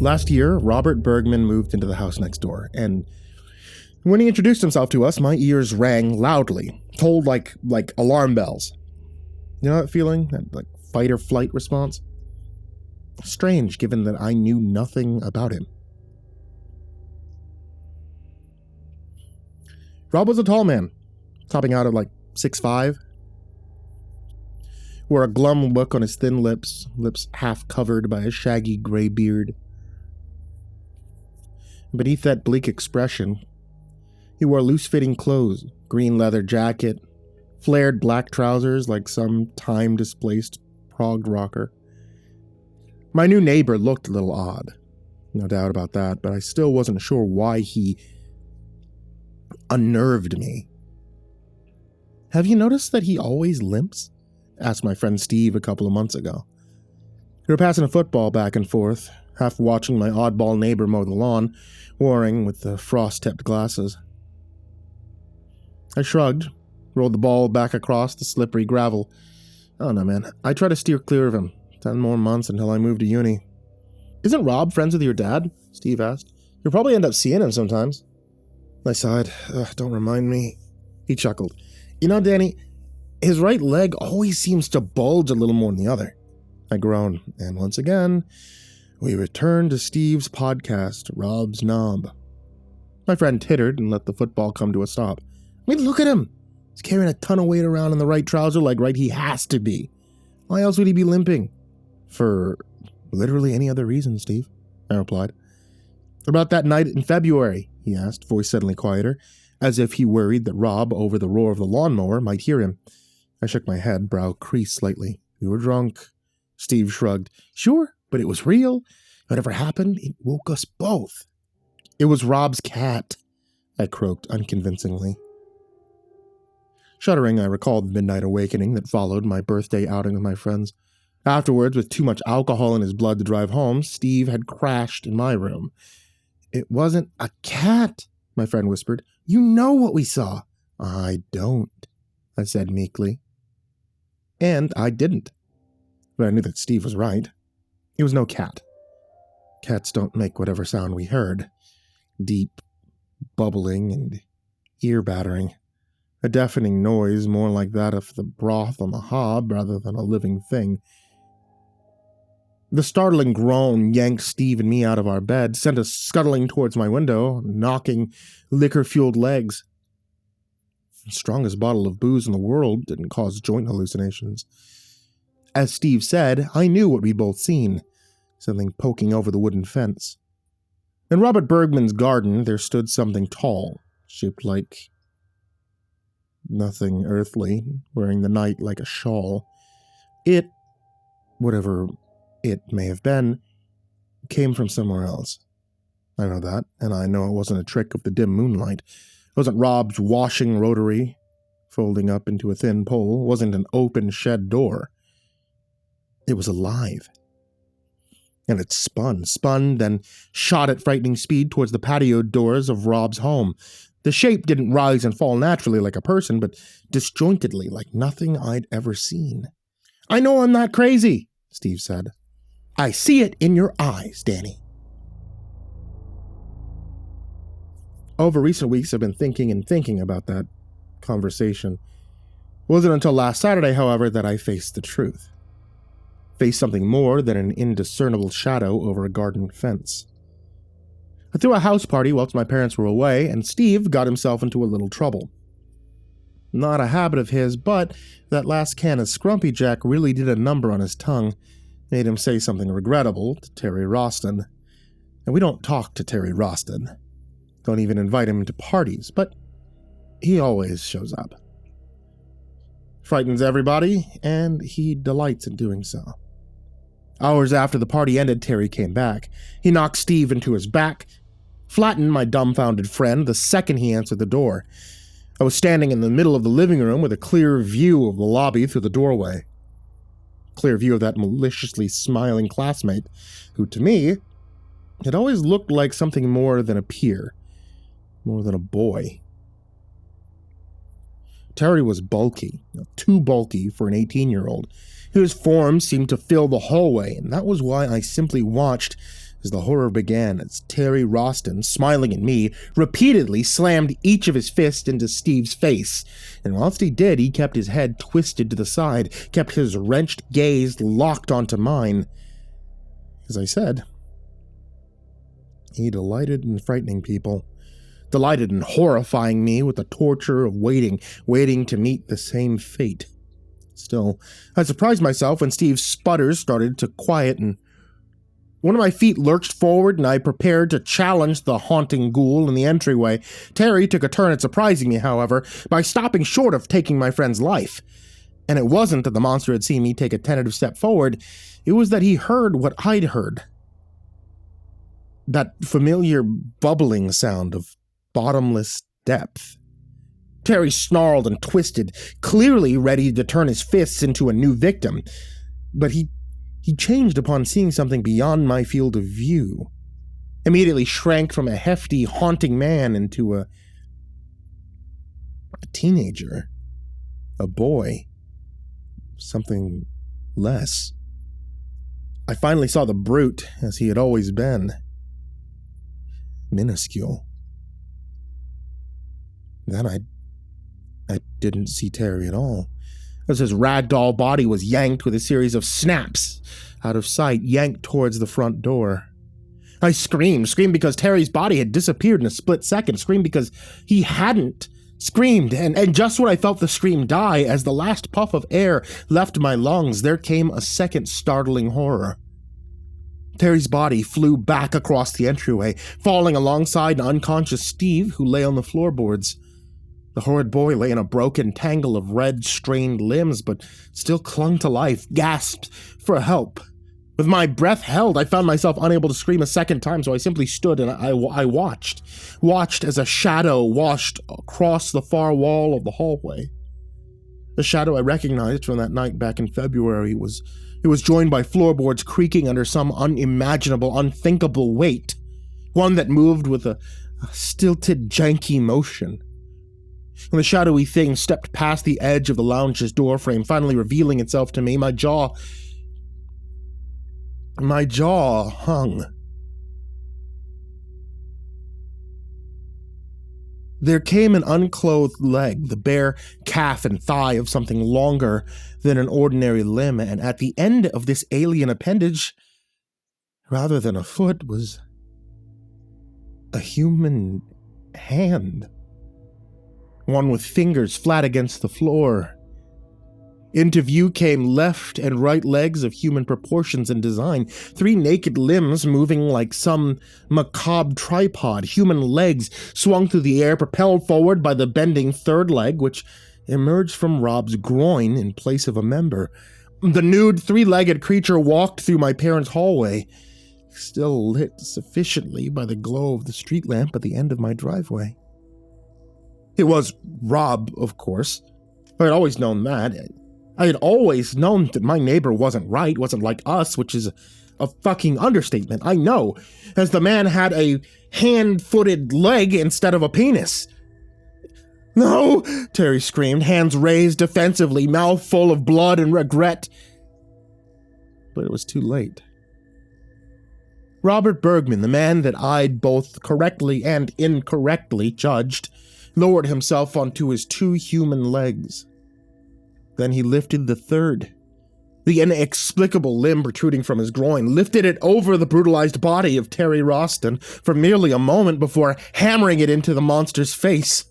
Last year, Robert Bergman moved into the house next door, and when he introduced himself to us, my ears rang loudly, told like alarm bells. You know that feeling? That like fight or flight response? Strange, given that I knew nothing about him. Rob was a tall man, topping out at like 6'5". Wore a glum look on his thin lips half covered by a shaggy gray beard. Beneath that bleak expression, he wore loose-fitting clothes, green leather jacket, flared black trousers like some time-displaced prog rocker. My new neighbor looked a little odd, no doubt about that, but I still wasn't sure why he unnerved me. "Have you noticed that he always limps?" asked my friend Steve a couple of months ago. We were passing a football back and forth, half watching my oddball neighbor mow the lawn, warring with the frost-tipped glasses. I shrugged, rolled the ball back across the slippery gravel. "Oh no, man. I try to steer clear of him. 10 more months until I move to uni." "Isn't Rob friends with your dad?" Steve asked. "You'll probably end up seeing him sometimes." I sighed. "Don't remind me." He chuckled. "You know, Danny, his right leg always seems to bulge a little more than the other." I groaned, and once again, we returned to Steve's podcast, Rob's Knob. My friend tittered and let the football come to a stop. "I mean, look at him. He's carrying a ton of weight around in the right trouser leg, right? He has to be. Why else would he be limping?" "For literally any other reason, Steve," I replied. "About that night in February?" he asked, voice suddenly quieter, as if he worried that Rob, over the roar of the lawnmower, might hear him. I shook my head, brow creased slightly. "We were drunk." Steve shrugged. "Sure, but it was real. Whatever happened, it woke us both." "It was Rob's cat," I croaked unconvincingly. Shuddering, I recalled the midnight awakening that followed my birthday outing with my friends. Afterwards, with too much alcohol in his blood to drive home, Steve had crashed in my room. "It wasn't a cat," my friend whispered. "You know what we saw." "I don't," I said meekly. And I didn't. But I knew that Steve was right. It was no cat. Cats don't make whatever sound we heard. Deep, bubbling, and ear-battering. A deafening noise more like that of the broth on the hob rather than a living thing. The startling groan yanked Steve and me out of our bed, sent us scuttling towards my window, knocking liquor-fueled legs. The strongest bottle of booze in the world didn't cause joint hallucinations. As Steve said, I knew what we'd both seen, something poking over the wooden fence. In Robert Bergman's garden, there stood something tall, shaped like nothing earthly, wearing the night like a shawl. It, whatever it may have been, came from somewhere else. I know that, and I know it wasn't a trick of the dim moonlight. It wasn't Rob's washing rotary, folding up into a thin pole. It wasn't an open shed door. It was alive. And it spun, then shot at frightening speed towards the patio doors of Rob's home. The shape didn't rise and fall naturally like a person, but disjointedly like nothing I'd ever seen. "I know I'm not crazy," Steve said. "I see it in your eyes, Danny." Over recent weeks, I've been thinking about that conversation. It wasn't until last Saturday, however, that I faced the truth. Faced something more than an indiscernible shadow over a garden fence. I threw a house party whilst my parents were away, and Steve got himself into a little trouble. Not a habit of his, but that last can of Scrumpy Jack really did a number on his tongue, made him say something regrettable to Terry Roston. And we don't talk to Terry Roston. Don't even invite him to parties, but he always shows up. Frightens everybody, and he delights in doing so. Hours after the party ended, Terry came back. He knocked Steve into his back, flattened my dumbfounded friend the second he answered the door. I was standing in the middle of the living room with a clear view of the lobby through the doorway. Clear view of that maliciously smiling classmate, who to me had always looked like something more than a peer. More than a boy. Terry was bulky, too bulky for an 18-year-old. His form seemed to fill the hallway, and that was why I simply watched as the horror began as Terry Roston, smiling at me, repeatedly slammed each of his fists into Steve's face. And whilst he did, he kept his head twisted to the side, kept his wrenched gaze locked onto mine. As I said, he delighted in frightening people, delighted in horrifying me with the torture of waiting to meet the same fate. Still, I surprised myself when Steve's sputters started to quiet and one of my feet lurched forward and I prepared to challenge the haunting ghoul in the entryway. Terry took a turn at surprising me, however, by stopping short of taking my friend's life. And it wasn't that the monster had seen me take a tentative step forward, it was that he heard what I'd heard. That familiar bubbling sound of bottomless depth. Terry snarled and twisted, clearly ready to turn his fists into a new victim. But he changed upon seeing something beyond my field of view. Immediately shrank from a hefty, haunting man into a teenager. A boy. Something less. I finally saw the brute as he had always been. Minuscule. Then I didn't see Terry at all, as his ragdoll body was yanked with a series of snaps out of sight, yanked towards the front door. I screamed because Terry's body had disappeared in a split second, screamed because he hadn't, screamed, and just when I felt the scream die, as the last puff of air left my lungs, there came a second startling horror. Terry's body flew back across the entryway, falling alongside an unconscious Steve who lay on the floorboards. The horrid boy lay in a broken tangle of red, strained limbs, but still clung to life, gasped for help. With my breath held, I found myself unable to scream a second time, so I simply stood and I watched as a shadow washed across the far wall of the hallway. The shadow I recognized from that night back in February was joined by floorboards creaking under some unimaginable, unthinkable weight, one that moved with a stilted, janky motion. When the shadowy thing stepped past the edge of the lounge's doorframe, finally revealing itself to me, my jaw hung. There came an unclothed leg, the bare calf and thigh of something longer than an ordinary limb, and at the end of this alien appendage, rather than a foot, was a human hand. One with fingers flat against the floor. Into view came left and right legs of human proportions and design, 3 naked limbs moving like some macabre tripod, human legs swung through the air, propelled forward by the bending third leg, which emerged from Rob's groin in place of a member. The nude, 3-legged creature walked through my parents' hallway, still lit sufficiently by the glow of the street lamp at the end of my driveway. It was Rob, of course. I had always known that. I had always known that my neighbor wasn't right, wasn't like us, which is a fucking understatement, I know, as the man had a hand-footed leg instead of a penis. "No!" Terry screamed, hands raised defensively, mouth full of blood and regret. But it was too late. Robert Bergman, the man that I'd both correctly and incorrectly judged, lowered himself onto his 2 human legs. Then he lifted the third, the inexplicable limb protruding from his groin, lifted it over the brutalized body of Terry Roston for merely a moment before hammering it into the monster's face.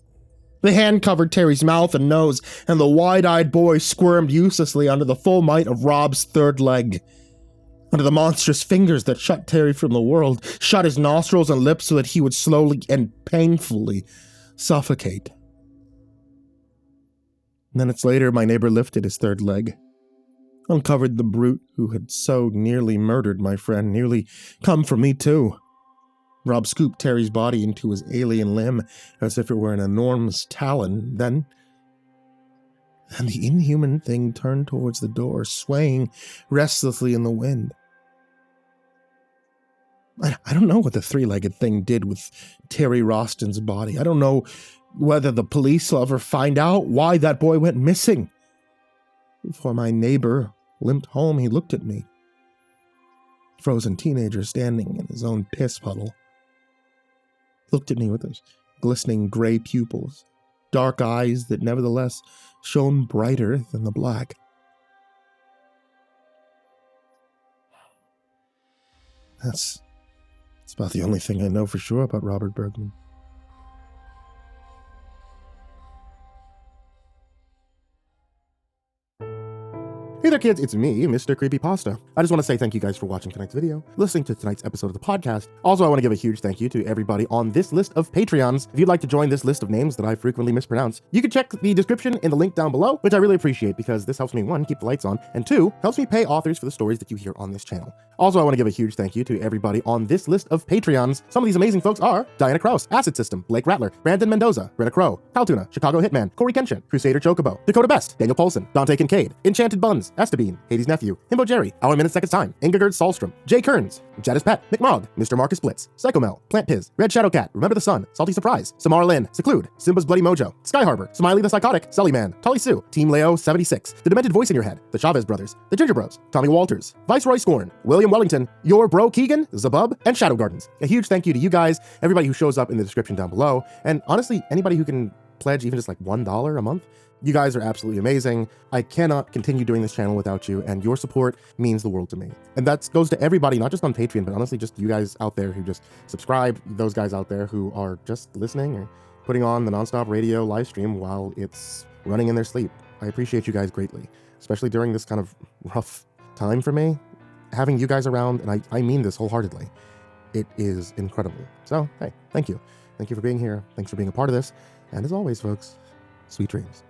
The hand covered Terry's mouth and nose, and the wide-eyed boy squirmed uselessly under the full might of Rob's third leg. Under the monstrous fingers that shut Terry from the world, shut his nostrils and lips so that he would slowly and painfully suffocate. Minutes later, my neighbor lifted his third leg, uncovered the brute who had so nearly murdered my friend, nearly come for me too. Rob scooped Terry's body into his alien limb as if it were an enormous talon. Then the inhuman thing turned towards the door, swaying restlessly in the wind. I don't know what the 3-legged thing did with Terry Roston's body. I don't know whether the police will ever find out why that boy went missing. Before my neighbor limped home, he looked at me. frozen teenager standing in his own piss puddle, looked at me with those glistening gray pupils, dark eyes that nevertheless shone brighter than the black. That's about the only thing I know for sure about Robert Bergman. Hey there kids, it's me, MrCreepyPasta. I just want to say thank you guys for watching tonight's video, listening to tonight's episode of the podcast. Also, I want to give a huge thank you to everybody on this list of Patreons. If you'd like to join this list of names that I frequently mispronounce, you can check the description in the link down below, which I really appreciate because this helps me, 1, keep the lights on, and 2, helps me pay authors for the stories that you hear on this channel. Also, I want to give a huge thank you to everybody on this list of Patreons. Some of these amazing folks are Diana Kraus, AcidSystem, Blake Rattler, Brandon Mendoza, Brenna, Caltuna, ChicagoHitman, CoryxKenshin, CrusaderChocobo, Dakota Best, Daniel Poulsen, Dante Kinkade, Enchanted Buns, Estebean, nephew, himbojerry, Our Minute Seconds Time, Ingegerd Solstrom, Jay Kearns, Jadis Pet, McMog, Mr. Marcus Blitz, Psychomel, Plant Piz, Red Shadow Cat, Remember the Sun, Salty Surprise, Samar Lynn, Seclude, Simba's Bloody Mojo, Sky Harbor, Smiley the Psychotic, Sullyman, Tully Sue, Team Leo 76, The Demented Voice in Your Head, The Chavez Brothers, The Ginger Bros, Tommy Walters, Viceroy Scorn, William Wellington, Your Bro Keegan, Zabub, and Shadow Gardens. A huge thank you to you guys, everybody who shows up in the description down below, and honestly, anybody who can pledge even just like $1 a month. You guys are absolutely amazing. I cannot continue doing this channel without you, and your support means the world to me. And that goes to everybody, not just on Patreon, but honestly just you guys out there who just subscribe, those guys out there who are just listening or putting on the nonstop radio live stream while it's running in their sleep. I appreciate you guys greatly, especially during this kind of rough time for me. Having you guys around, and I mean this wholeheartedly, it is incredible. So, hey, thank you. Thank you for being here. Thanks for being a part of this. And as always, folks, sweet dreams.